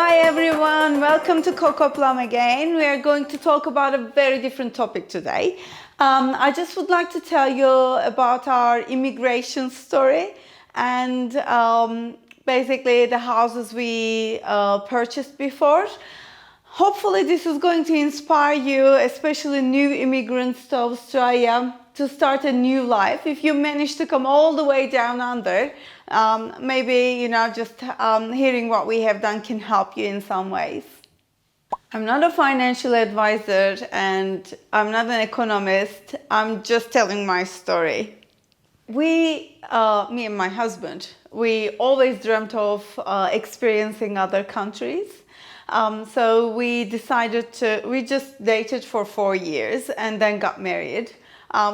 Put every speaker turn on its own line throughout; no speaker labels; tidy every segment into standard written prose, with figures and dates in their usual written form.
Hi everyone, welcome to Coco Plum again. We are going to talk about a very different topic today. I just would like to tell you about our immigration story and basically the houses we purchased before. Hopefully this is going to inspire you, especially new immigrants to Australia, to start a new life. If you manage to come all the way down under, maybe, just hearing what we have done can help you in some ways. I'm not a financial advisor and I'm not an economist. I'm just telling my story. Me and my husband, we always dreamt of experiencing other countries. So we just dated for 4 years and then got married.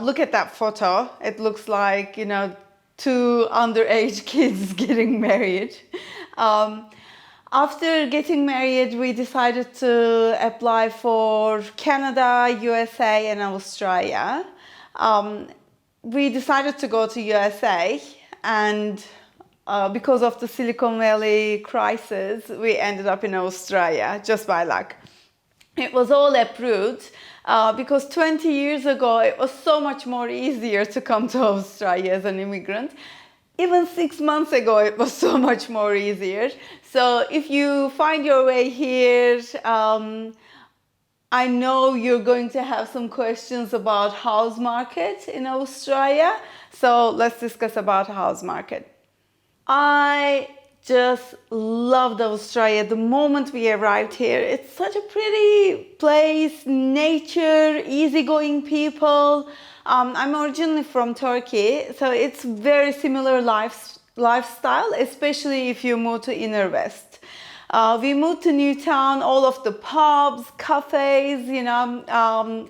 Look at that photo. It looks like, two underage kids getting married. After getting married, we decided to apply for Canada, USA, and Australia. We decided to go to USA, and because of the Silicon Valley crisis, we ended up in Australia just by luck. It was all approved because 20 years ago, it was so much more easier to come to Australia as an immigrant. Even 6 months ago, it was so much more easier. So if you find your way here, I know you're going to have some questions about house market in Australia. So let's discuss about house market. I just loved Australia the moment we arrived here. It's such a pretty place, nature, easygoing people. I'm originally from Turkey, so it's very similar lifestyle, especially if you move to Inner West. We moved to Newtown, all of the pubs, cafes,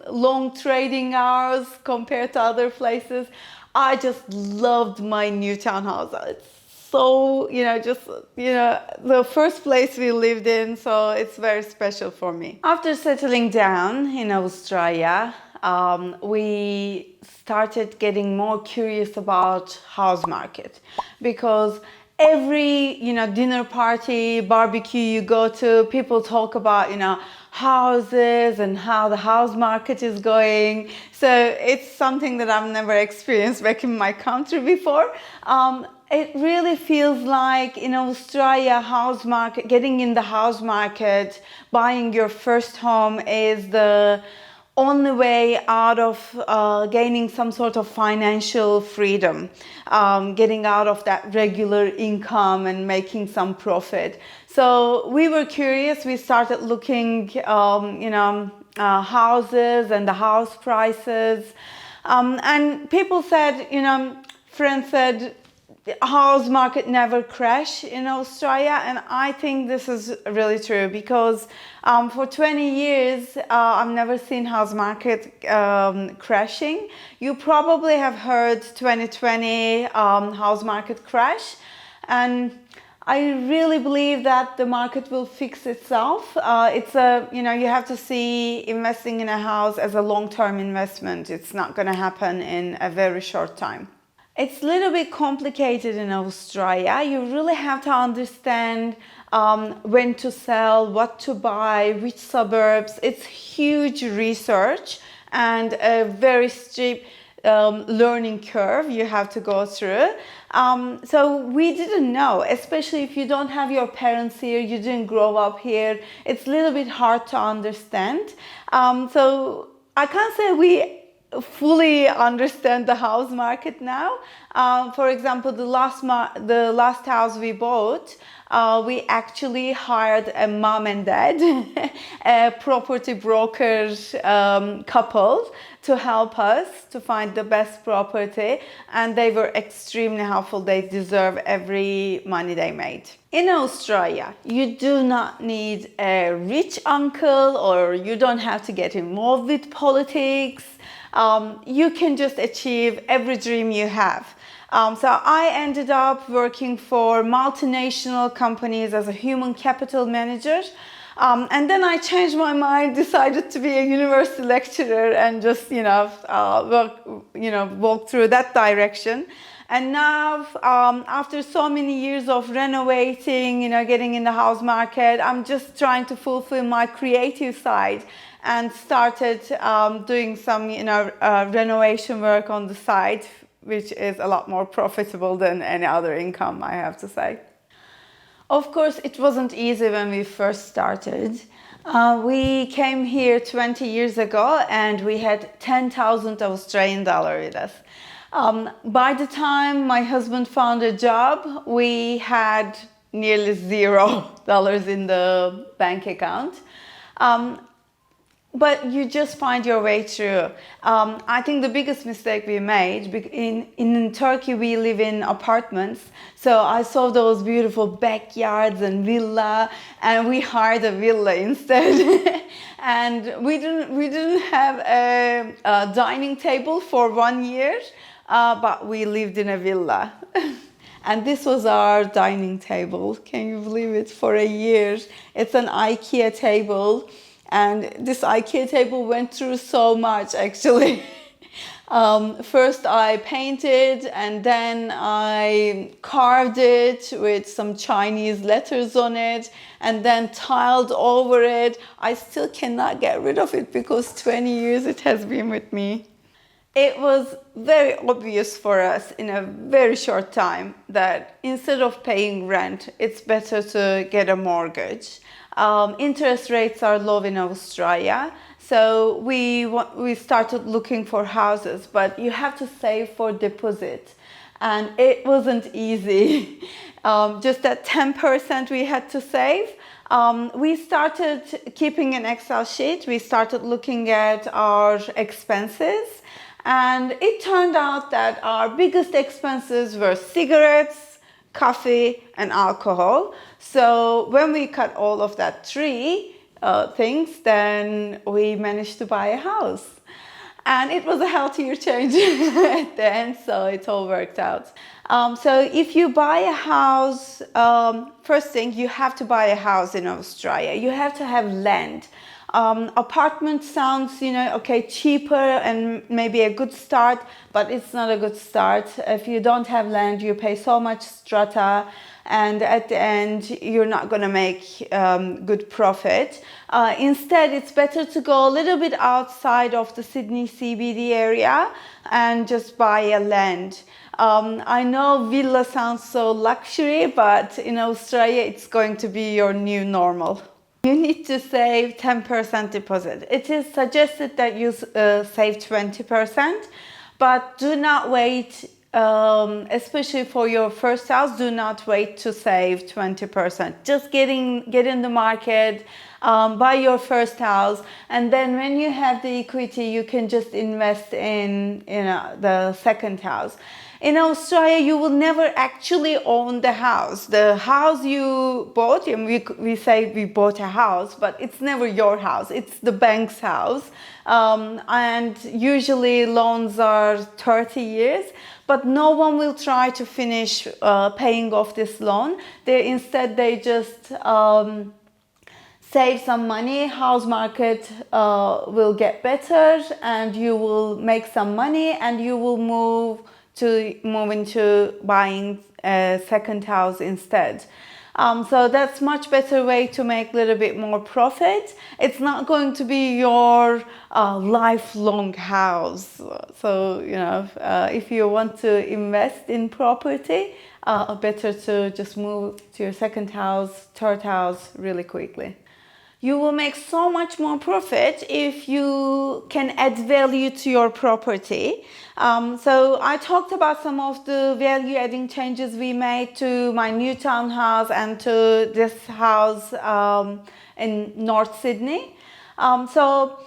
long trading hours compared to other places. I just loved my Newtown house. It's so, the first place we lived in, so it's very special for me. After settling down in Australia, we started getting more curious about house market because every, dinner party, barbecue you go to, people talk about, houses and how the house market is going. So it's something that I've never experienced back in my country before. It really feels like in Australia, getting in the house market, buying your first home is the only way out of gaining some sort of financial freedom, getting out of that regular income and making some profit. So we were curious. We started looking, houses and the house prices. And people said, friends said, the house market never crash in Australia, and I think this is really true because for 20 years I've never seen house market crashing. You probably have heard 2020 house market crash, and I really believe that the market will fix itself. You have to see investing in a house as a long-term investment. It's not going to happen in a very short time. It's a little bit complicated in Australia. You really have to understand when to sell, what to buy, which suburbs. It's huge research and a very steep learning curve you have to go through. So we didn't know, especially if you don't have your parents here, you didn't grow up here. It's a little bit hard to understand. So I can't say we fully understand the house market now. For example, the last house we bought, we actually hired a mom and dad, a property broker couple to help us to find the best property, and they were extremely helpful. They deserve every money they made. In Australia, you do not need a rich uncle, or you don't have to get involved with politics. You can just achieve every dream you have. So I ended up working for multinational companies as a human capital manager. And then I changed my mind, decided to be a university lecturer and just, walk through that direction. And now, after so many years of renovating, getting in the house market, I'm just trying to fulfill my creative side and started doing some, renovation work on the side, which is a lot more profitable than any other income, I have to say. Of course, it wasn't easy when we first started. We came here 20 years ago and we had 10,000 Australian dollar with us. By the time my husband found a job, we had nearly $0 in the bank account. But you just find your way through. I think the biggest mistake we made, in Turkey we live in apartments, so I saw those beautiful backyards and villa, and we hired a villa instead. And we didn't have a dining table for 1 year, but we lived in a villa. And this was our dining table. Can you believe it? For a year. It's an IKEA table. And this IKEA table went through so much, actually. First I painted, and then I carved it with some Chinese letters on it, and then tiled over it. I still cannot get rid of it because 20 years it has been with me. It was very obvious for us in a very short time that instead of paying rent, it's better to get a mortgage. Interest rates are low in Australia, so we started looking for houses, but you have to save for deposit, and it wasn't easy. Just that 10% we had to save. We started keeping an Excel sheet. We started looking at our expenses, and it turned out that our biggest expenses were cigarettes, coffee, and alcohol. So when we cut all of that three things, then we managed to buy a house. And it was a healthier change at the end, so it all worked out. So if you buy a house, first thing, you have to buy a house in Australia. You have to have land. Apartment sounds, okay, cheaper and maybe a good start, but it's not a good start. If you don't have land, you pay so much strata, and at the end, you're not going to make good profit. Instead, it's better to go a little bit outside of the Sydney CBD area and just buy a land. I know villa sounds so luxury, but in Australia, it's going to be your new normal. You need to save 10% deposit. It is suggested that you save 20%, but do not wait, especially for your first house, do not wait to save 20%. Just get in the market, buy your first house, and then when you have the equity, you can just invest in the second house. In Australia, you will never actually own the house. The house you bought, and we say we bought a house, but it's never your house. It's the bank's house. And usually loans are 30 years, but no one will try to finish paying off this loan. Instead, they just save some money. House market will get better, and you will make some money, and you will move into buying a second house instead. So that's much better way to make a little bit more profit. It's not going to be your lifelong house. So, if you want to invest in property, better to just move to your second house, third house really quickly. You will make so much more profit if you can add value to your property. So I talked about some of the value adding changes we made to my new townhouse and to this house in North Sydney. So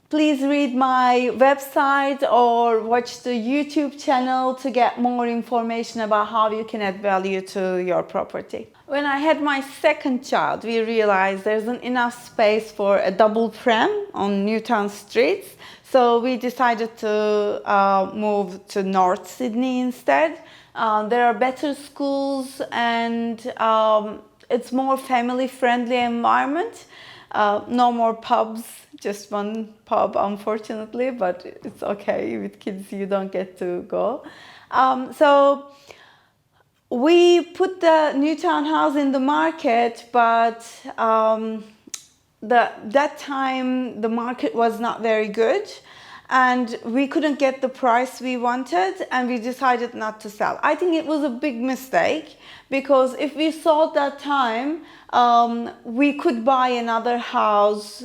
please read my website or watch the YouTube channel to get more information about how you can add value to your property. When I had my second child, we realized there isn't enough space for a double pram on Newtown streets. So we decided to move to North Sydney instead. There are better schools, and it's more family-friendly environment. No more pubs, just one pub, unfortunately, but it's okay. With kids, you don't get to go. So we put the new townhouse in the market, but that time the market was not very good, and we couldn't get the price we wanted, and we decided not to sell. I think it was a big mistake, because if we sold that time, we could buy another house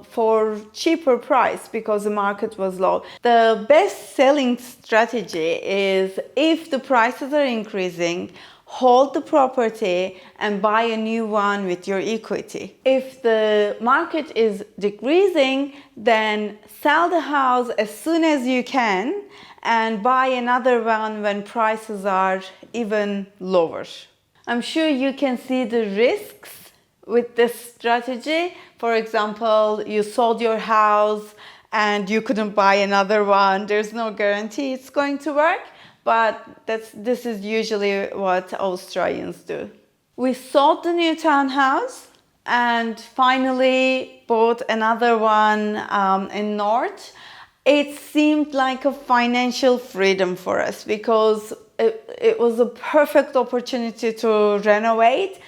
for cheaper price because the market was low. The best selling strategy is, if the prices are increasing, hold the property and buy a new one with your equity. If the market is decreasing, then sell the house as soon as you can and buy another one when prices are even lower. I'm sure you can see the risks with this strategy. For example, you sold your house and you couldn't buy another one. There's no guarantee it's going to work. But this is usually what Australians do. We sold the new townhouse and finally bought another one in North. It seemed like a financial freedom for us, because it was a perfect opportunity to renovate.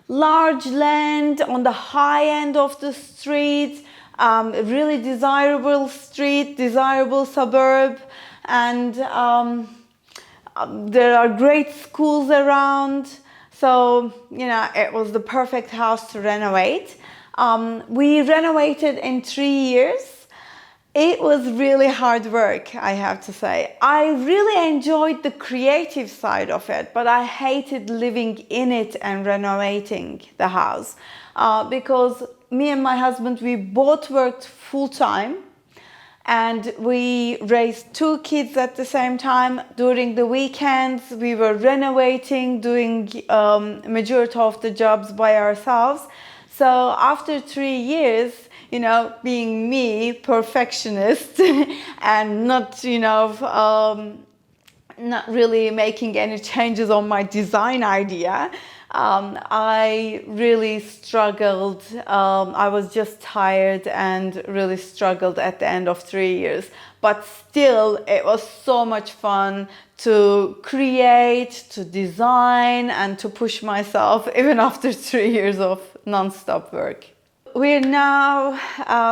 Large land on the high end of the street, really desirable street, desirable suburb, and there are great schools around, so it was the perfect house to renovate. We renovated in 3 years. It was really hard work, I have to say. I really enjoyed the creative side of it, but I hated living in it and renovating the house, because me and my husband, we both worked full-time. And we raised 2 kids at the same time. During the weekends, we were renovating, doing majority of the jobs by ourselves. So after 3 years, being me, perfectionist, and not, not really making any changes on my design idea, I really struggled. I was just tired and really struggled at the end of 3 years. But still, it was so much fun to create, to design, and to push myself even after 3 years of non-stop work. We're now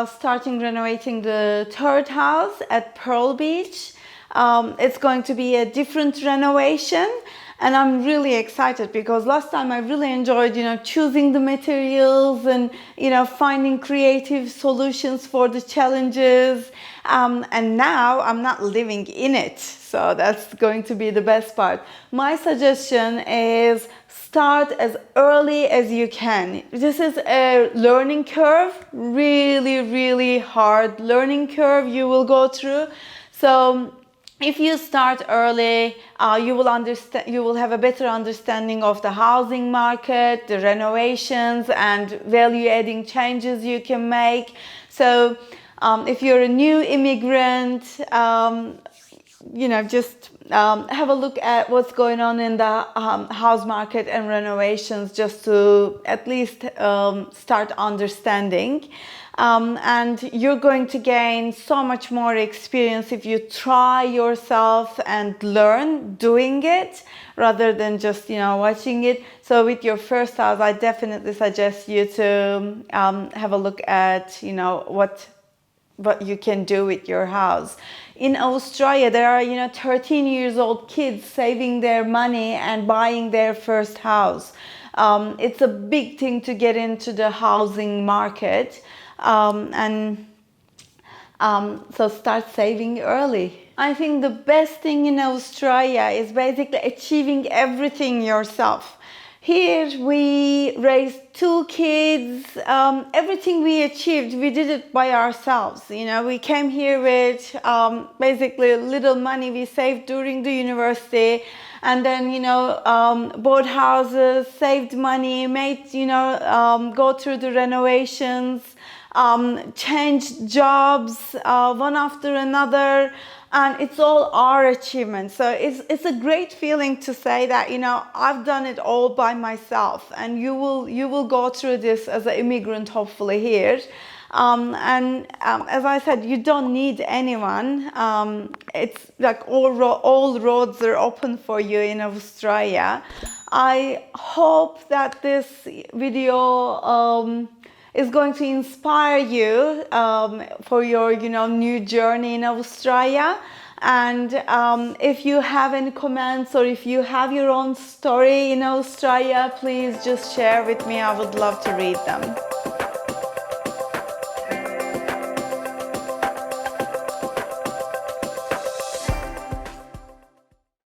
starting renovating the 3rd house at Pearl Beach. It's going to be a different renovation. And I'm really excited, because last time I really enjoyed, choosing the materials and, finding creative solutions for the challenges. And now I'm not living in it. So that's going to be the best part. My suggestion is start as early as you can. This is a learning curve, really, really hard learning curve you will go through. So if you start early, you will have a better understanding of the housing market, the renovations, and value-adding changes you can make. So if you're a new immigrant, just have a look at what's going on in the house market and renovations, just to at least start understanding. And you're going to gain so much more experience if you try yourself and learn doing it, rather than just watching it. So with your first house, I definitely suggest you to have a look at what you can do with your house. In Australia, there are 13 years old kids saving their money and buying their first house. It's a big thing to get into the housing market. So start saving early. I think the best thing in Australia is basically achieving everything yourself. Here we raised 2 kids. Everything we achieved, we did it by ourselves. We came here with basically little money we saved during the university, and then bought houses, saved money, made go through the renovations, changed jobs one after another, and it's all our achievement. So it's a great feeling to say that I've done it all by myself, and you will go through this as an immigrant, hopefully, here. As I said, you don't need anyone. It's like all roads are open for you in Australia. I hope that this video is going to inspire you for your, new journey in Australia. And if you have any comments or if you have your own story in Australia, please just share with me. I would love to read them.